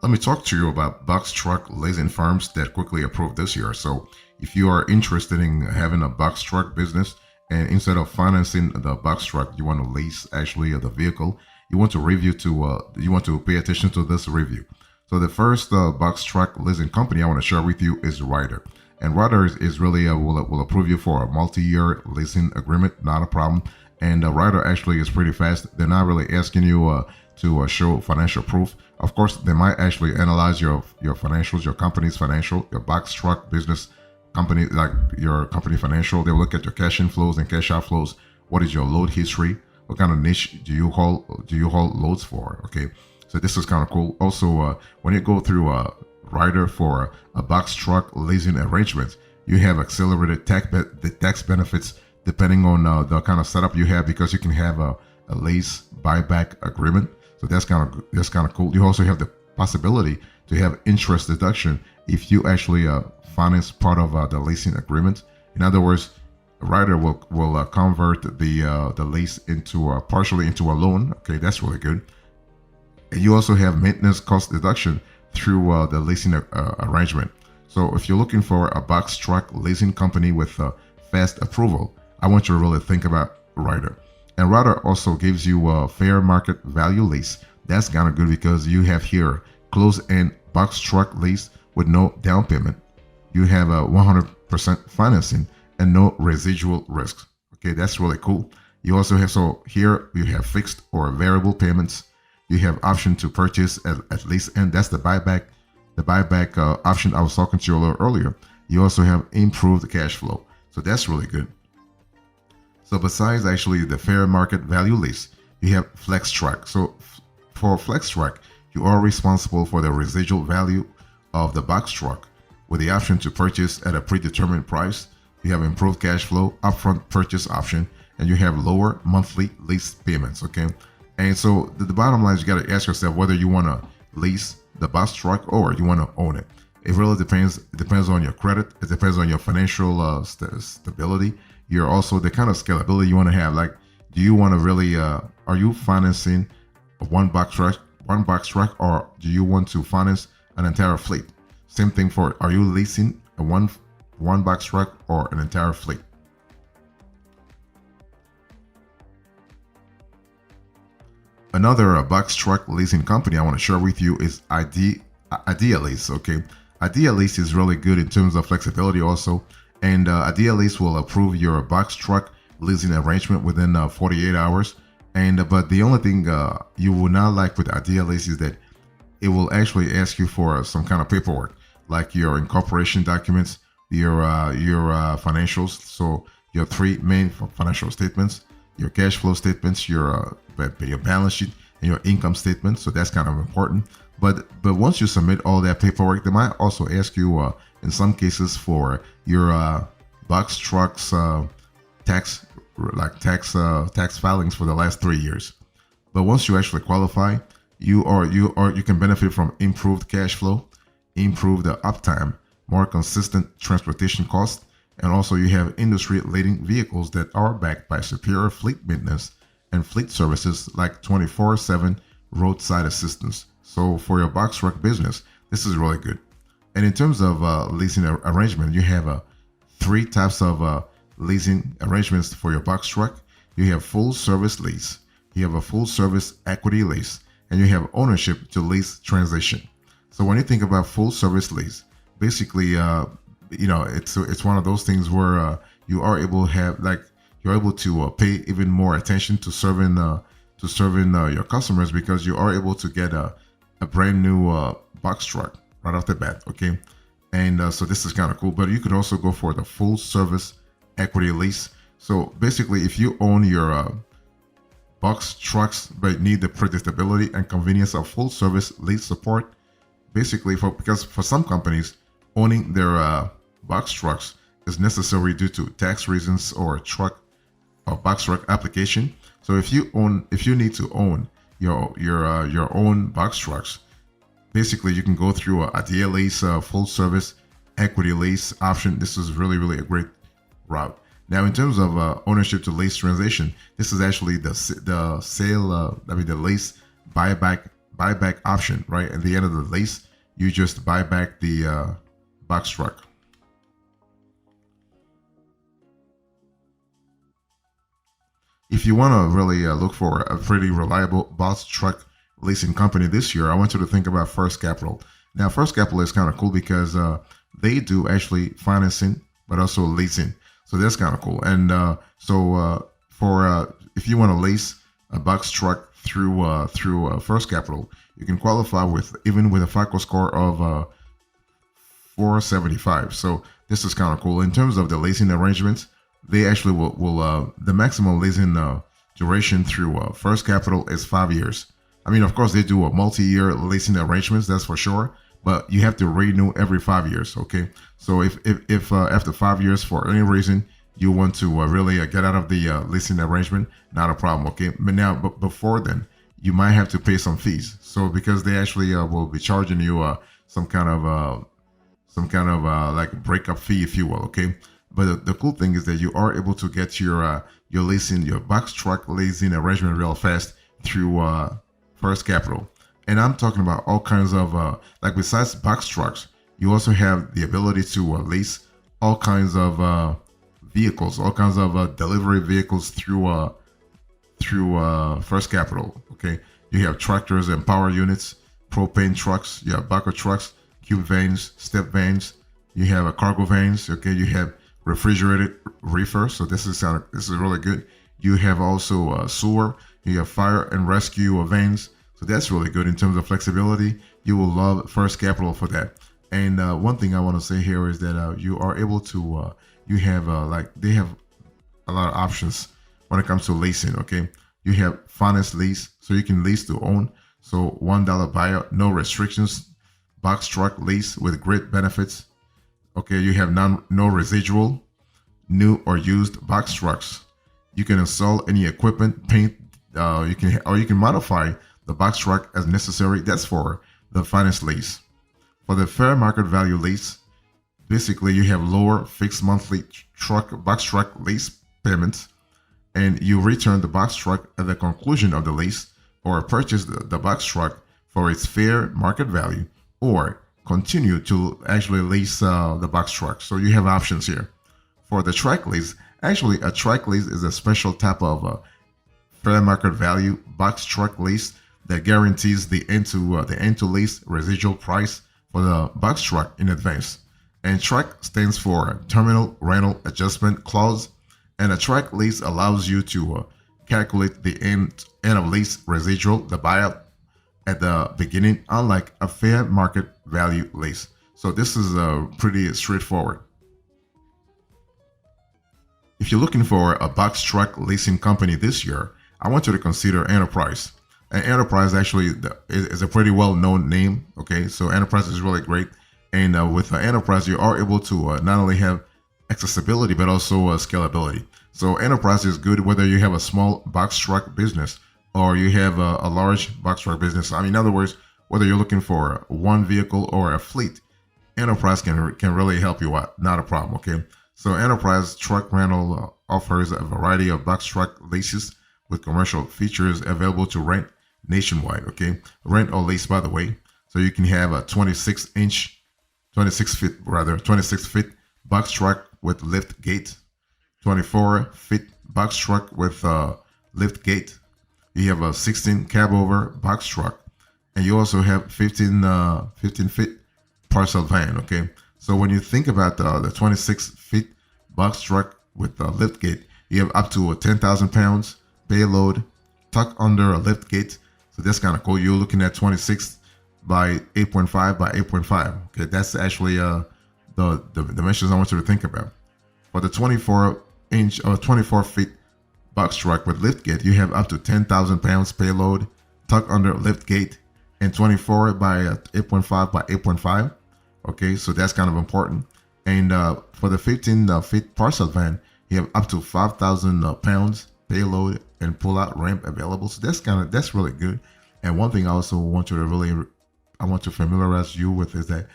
let me talk to you about box truck leasing firms that quickly approved this year. So if you are interested in having a box truck business, and instead of financing the box truck, you want to lease actually the vehicle, you want to you want to pay attention to this review. So the first box truck leasing company I want to share with you is Ryder. And Ryder is really will approve you for a multi-year leasing agreement, not a problem. And Ryder actually is pretty fast. They're not really asking you to show financial proof. Of course, they might actually analyze your financials, your company's financial, your box truck business company, like your company financial. They'll look at your cash inflows and cash outflows. What is your load history? What kind of niche do you hold loads for? Okay, so this is kind of cool. Also, when you go through Ryder for a box truck leasing arrangement, you have accelerated the tax benefits depending on the kind of setup you have, because you can have a lease buyback agreement. So that's kind of cool. You also have the possibility to have interest deduction if you actually finance part of the leasing agreement. In other words, Ryder will convert the lease into partially into a loan. Okay, that's really good. And you also have maintenance cost deduction through the leasing arrangement. So if you're looking for a box truck leasing company with fast approval, I want you to really think about Ryder. And Ryder also gives you a fair market value lease. That's kind of good because you have here close-end box truck lease with no down payment. You have a 100% financing and no residual risks. Okay, that's really cool. You also have, so here you have fixed or variable payments. You have option to purchase at least, and that's the buyback option I was talking to you earlier. You also have improved cash flow. So that's really good. So besides actually the fair market value lease, you have flex track. So for flex track, you are responsible for the residual value of the box truck with the option to purchase at a predetermined price. You have improved cash flow, upfront purchase option, and you have lower monthly lease payments. Okay. And so the bottom line is you got to ask yourself whether you want to lease the box truck or you want to own it. It really depends. It depends on your credit. It depends on your financial stability. You're also the kind of scalability you want to have. Like, do you want to really? Are you financing one box truck, or do you want to finance an entire fleet? Same thing for, are you leasing a one box truck or an entire fleet? Another box truck leasing company I want to share with you is Idea Lease. Okay, Idea Lease is really good in terms of flexibility also, and Idea Lease will approve your box truck leasing arrangement within 48 hours. And but the only thing you will not like with Idea Lease is that it will actually ask you for some kind of paperwork, like your incorporation documents, your financials. So your three main financial statements, your cash flow statements, your balance sheet, and your income statement. So that's kind of important. But once you submit all that paperwork, they might also ask you in some cases for your box trucks tax filings for the last 3 years. But once you actually qualify, you can benefit from improved cash flow, improved uptime, more consistent transportation costs, and also you have industry-leading vehicles that are backed by superior fleet maintenance and fleet services like 24/7 roadside assistance. So for your box truck business, this is really good. And in terms of leasing arrangement, you have three types of leasing arrangements for your box truck. You have full service lease, you have a full service equity lease, and you have ownership to lease transition. So when you think about full service lease, basically, it's one of those things where you are able to have, like, you're able to pay even more attention to serving your customers, because you are able to get a brand new box truck right off the bat. Okay, and so this is kind of cool. But you could also go for the full service equity lease. So basically, if you own your box trucks but need the predictability and convenience of full service lease support, basically because for some companies, owning their box trucks is necessary due to tax reasons or box truck application. So if you need to own your own box trucks, basically you can go through a Idea Lease full service equity lease option. This is really a great route. Now, in terms of ownership to lease transition, this is actually the lease buyback buyback option, right? At the end of the lease, you just buy back the box truck. If you want to really look for a pretty reliable box truck leasing company this year, I want you to think about First Capital. Now, First Capital is kind of cool because they do actually financing, but also leasing. So that's kind of cool. And for if you want to lease a box truck through First Capital, you can qualify with even with a FICO score of 475. So this is kind of cool. In terms of the leasing arrangements, they actually will the maximum leasing duration through First Capital is 5 years. I mean, of course, they do a multi-year leasing arrangements, that's for sure, but you have to renew every 5 years. Okay, so if after 5 years for any reason you want to really get out of the leasing arrangement, not a problem. Okay, but before then, you might have to pay some fees. So because they actually will be charging you some kind of like breakup fee, if you will. Okay, but the cool thing is that you are able to get your leasing, your box truck leasing arrangement real fast through First Capital. And I'm talking about all kinds of like besides box trucks, you also have the ability to lease all kinds of vehicles, all kinds of delivery vehicles through First Capital. Okay, you have tractors and power units, propane trucks, you have bucket trucks, cube vans, step vans, you have a cargo vans. Okay, you have refrigerated reefer. So this is really good. You have also sewer. You have fire and rescue vans. So that's really good in terms of flexibility. You will love First Capital for that. And one thing I want to say here is that you are able to you have like they have a lot of options when it comes to leasing. Okay, you have finance lease, so you can lease to own. So $1 buyout, no restrictions. Box truck lease with great benefits. Okay, you have no residual, new or used box trucks. You can install any equipment, paint. You can modify the box truck as necessary. That's for the finance lease. For the fair market value lease, basically you have lower fixed monthly box truck lease payments, and you return the box truck at the conclusion of the lease, or purchase the box truck for its fair market value, or continue to actually lease the box truck. So you have options here. For the track lease, actually a track lease is a special type of fair market value box truck lease that guarantees the end to lease residual price for the box truck in advance. And track stands for Terminal Rental Adjustment Clause, and a track lease allows you to calculate the end of lease residual, the buyout, at the beginning, unlike a fair market value lease. So this is pretty straightforward. If you're looking for a box truck leasing company this year, I want you to consider Enterprise. And Enterprise actually is a pretty well-known name. Okay, so Enterprise is really great. And with Enterprise, you are able to not only have accessibility, but also scalability. So Enterprise is good whether you have a small box truck business or you have a large box truck business. I mean, in other words, whether you're looking for one vehicle or a fleet, Enterprise can really help you out. Not a problem, okay? So Enterprise Truck Rental offers a variety of box truck leases with commercial features available to rent nationwide, okay? Rent or lease, by the way. So you can have a 26 feet box truck with lift gate, 24-feet box truck with lift gate. You have a 16 cab over box truck, and you also have 15 feet parcel van. Okay, so when you think about the 26 feet box truck with the lift gate, you have up to 10,000 pounds payload tucked under a lift gate. So that's kind of cool. You're looking at 26 by 8.5 by 8.5. Okay, that's actually the dimensions I want you to think about. For the 24-inch or 24 feet box truck with lift gate, you have up to 10,000 pounds payload tucked under lift gate, and 24 by 8.5 by 8.5. Okay, so that's kind of important. And for the 15 feet parcel van, you have up to 5,000 pounds payload and pull-out ramp available. So that's really good. And one thing I also want you to I want to familiarize you with is that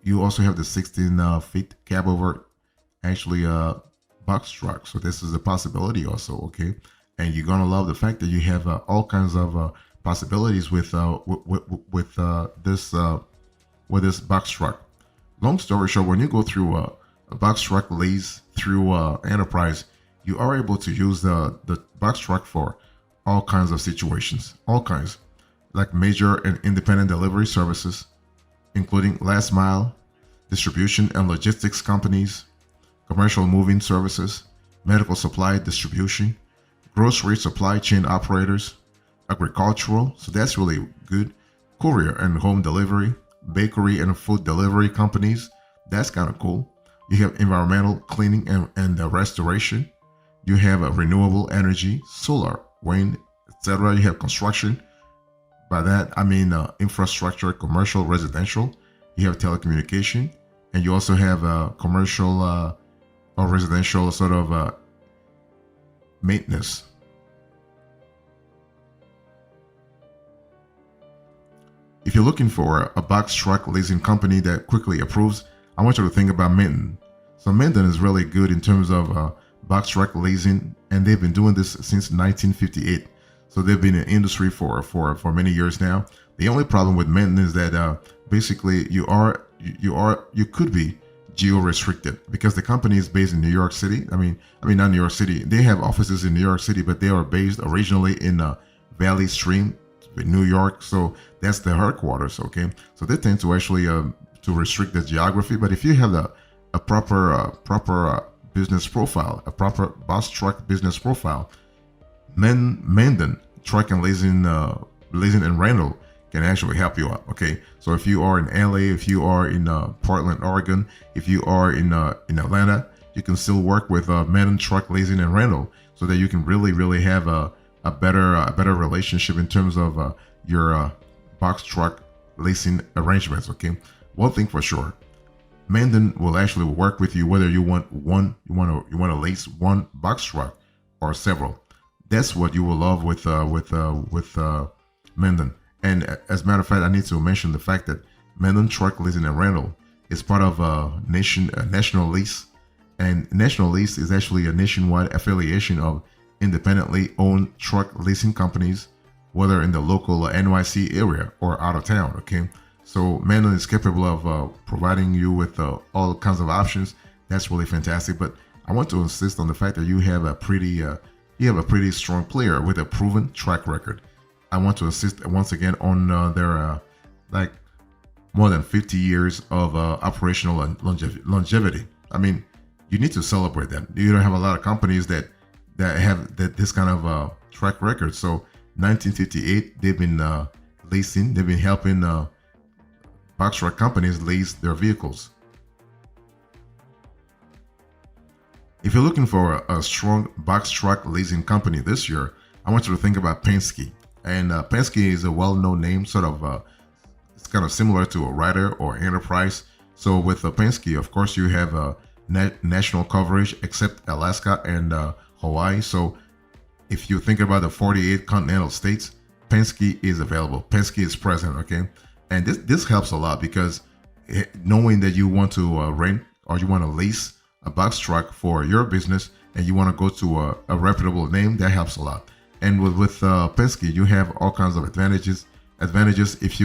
you also have the 16 feet cab over actually box truck. So this is a possibility also, okay? And you're gonna love the fact that you have all kinds of possibilities with this box truck. Long story short, when you go through a box truck lease through enterprise, you are able to use the box truck for all kinds of situations, all kinds, like major and independent delivery services, including last mile distribution and logistics companies, commercial moving services, medical supply distribution, grocery supply chain operators, agricultural, so that's really good, courier and home delivery, bakery and food delivery companies, that's kind of cool. You have environmental cleaning and restoration. You have renewable energy, solar, wind, etc. You have construction. By that, I mean infrastructure, commercial, residential. You have telecommunication, and you also have commercial or residential sort of maintenance. If you're looking for a box truck leasing company that quickly approves, I want you to think about Minton. So Minton is really good in terms of box truck leasing, and they've been doing this since 1958. So they've been in the industry for many years now. The only problem with Minton is that basically you could be geo restricted because the company is based in New York City. I mean not New York City. They have offices in New York City, but they are based originally in Valley Stream, New York. So that's the headquarters. Okay, so they tend to actually to restrict the geography. But if you have a proper business profile, a proper bus truck business profile, Menden Truck and Leasing and Rental can actually help you out. Okay, so if you are in LA, if you are in Portland, Oregon, if you are in Atlanta, you can still work with Menden Truck Leasing and Rental, so that you can really have a better relationship in terms of your box truck leasing arrangements. Okay, one thing for sure, Menden will actually work with you whether you want to lease one box truck or several. That's what you will love with Menden. And as a matter of fact, I need to mention the fact that Menden Truck Leasing and Rental is part of National Lease, and National Lease is actually a nationwide affiliation of independently owned truck leasing companies, whether in the local NYC area or out of town. Okay, so Menden is capable of providing you with all kinds of options. That's really fantastic. But I want to insist on the fact that you have a pretty strong player with a proven track record. I want to insist once again on their like more than 50 years of operational longevity. I mean, you need to celebrate that. You don't have a lot of companies that have this kind of track record. So 1958, they've been leasing, they've been helping box truck companies lease their vehicles. If you're looking for a strong box truck leasing company this year, I want you to think about Penske. And Penske is a well-known name, sort of. It's kind of similar to a Ryder or Enterprise. So with Penske, of course, you have national coverage except Alaska and Hawaii. So if you think about the 48 continental states, Penske is available. Penske is present. Okay, and this helps a lot because knowing that you want to rent or you want to lease a box truck for your business and you want to go to a reputable name, that helps a lot. And with Penske, you have all kinds of advantages if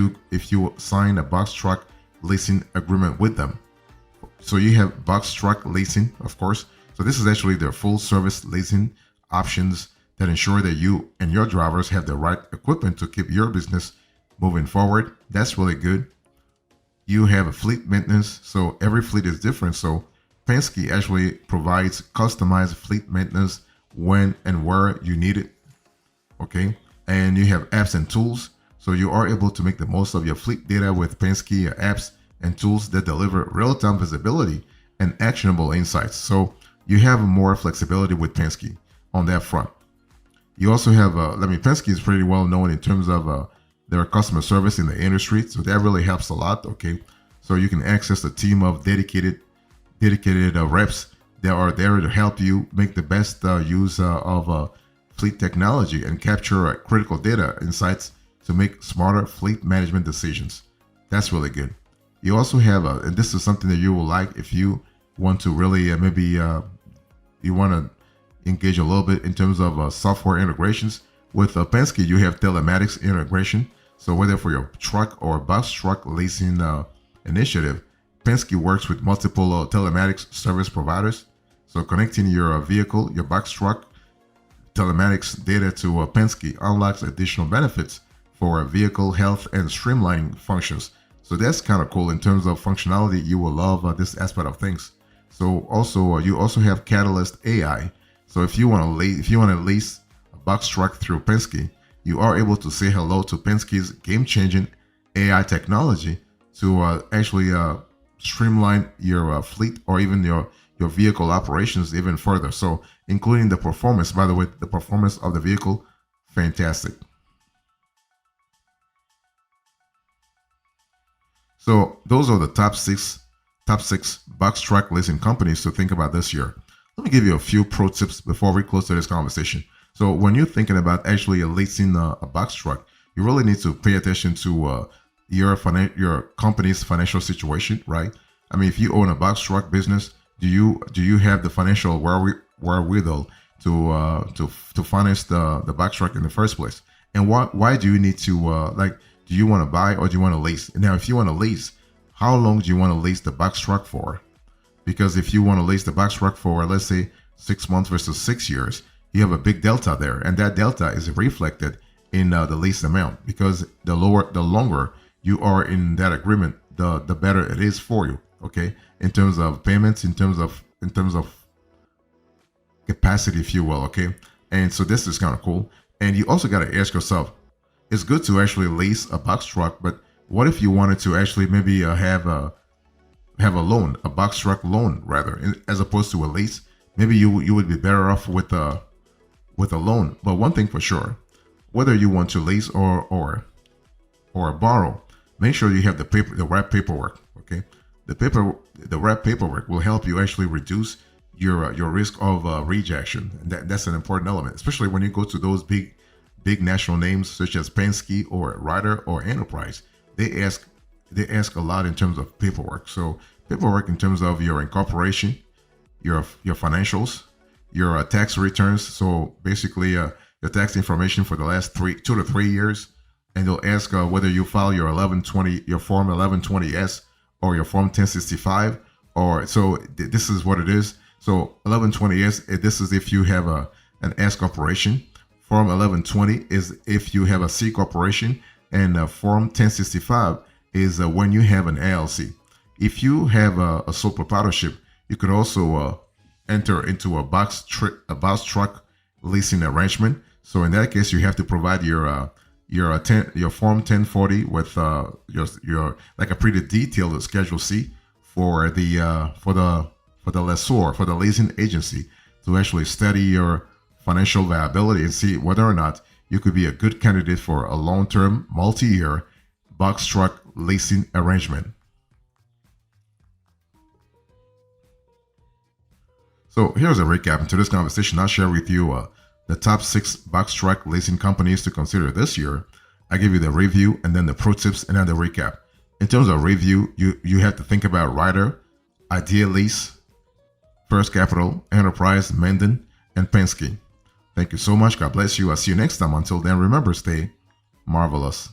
you sign a box truck leasing agreement with them. So you have box truck leasing, of course. So this is actually their full service leasing options that ensure that you and your drivers have the right equipment to keep your business moving forward. That's really good. You have a fleet maintenance, so every fleet is different. So Penske actually provides customized fleet maintenance when and where you need it. Okay, and you have apps and tools, so you are able to make the most of your fleet data with Penske apps and tools that deliver real-time visibility and actionable insights. So you have more flexibility with Penske on that front. You also have, Penske is pretty well known in terms of their customer service in the industry, so that really helps a lot. Okay, so you can access a team of dedicated reps that are there to help you make the best use of fleet technology and capture critical data insights to make smarter fleet management decisions. That's really good. You also have, and this is something that you will like if you want to really you want to engage a little bit in terms of software integrations. With Penske, you have telematics integration. So whether for your truck or box truck leasing initiative, Penske works with multiple telematics service providers. So connecting your vehicle, your box truck, telematics data to Penske unlocks additional benefits for vehicle health and streamlining functions. So that's kind of cool in terms of functionality. You will love this aspect of things. So also you also have Catalyst AI. So if you want to lease a box truck through Penske, you are able to say hello to Penske's game-changing AI technology to actually streamline your fleet or even your vehicle operations even further. So including the performance, by the way, the performance of the vehicle, fantastic. So those are the top six box truck leasing companies to think about this year. Let me give you a few pro tips before we close to this conversation. So when you're thinking about actually leasing a box truck, you really need to pay attention to your company's financial situation, right? I mean, if you own a box truck business, do you have the financial wherewithal to finance the box truck in the first place? And why do you need to do you want to buy or do you want to lease? Now, if you want to lease, how long do you want to lease the box truck for? Because if you want to lease the box truck for, let's say, 6 months versus 6 years, you have a big delta there, and that delta is reflected in the lease amount. Because the longer you are in that agreement, the better it is for you. Okay, in terms of payments, in terms of capacity, if you will. Okay, and so this is kind of cool. And you also got to ask yourself, it's good to actually lease a box truck, but what if you wanted to actually maybe have a loan, a box truck loan rather, as opposed to a lease? Maybe you would be better off with a loan. But one thing for sure, whether you want to lease or borrow, make sure you have the right paperwork. Okay, the right paperwork will help you actually reduce your risk of rejection. And that's an important element, especially when you go to those big national names such as Penske or Ryder or Enterprise. They ask a lot in terms of paperwork. So paperwork in terms of your incorporation, your financials, your tax returns. So basically your tax information for the last 2 to 3 years, and they'll ask whether you file your form 1120S or your form 1065. Or so this is what it is. So 1120S, this is if you have an S corporation. Form 1120 is if you have a C corporation, and Form 1065 is when you have an LLC. If you have a sole proprietorship, you could also enter into a box truck leasing arrangement. So in that case, you have to provide your Form 1040 with your like a pretty detailed Schedule C for the lessor, for the leasing agency, to actually study your financial viability and see whether or not you could be a good candidate for a long-term, multi-year box truck leasing arrangement. So here's a recap into this conversation. I'll share with you the top 6 box truck leasing companies to consider this year. I give you the review and then the pro tips and then the recap. In terms of review, you have to think about Ryder, Idea Lease, First Capital, Enterprise, Menden, and Penske. Thank you so much. God bless you. I'll see you next time. Until then, remember, stay marvelous.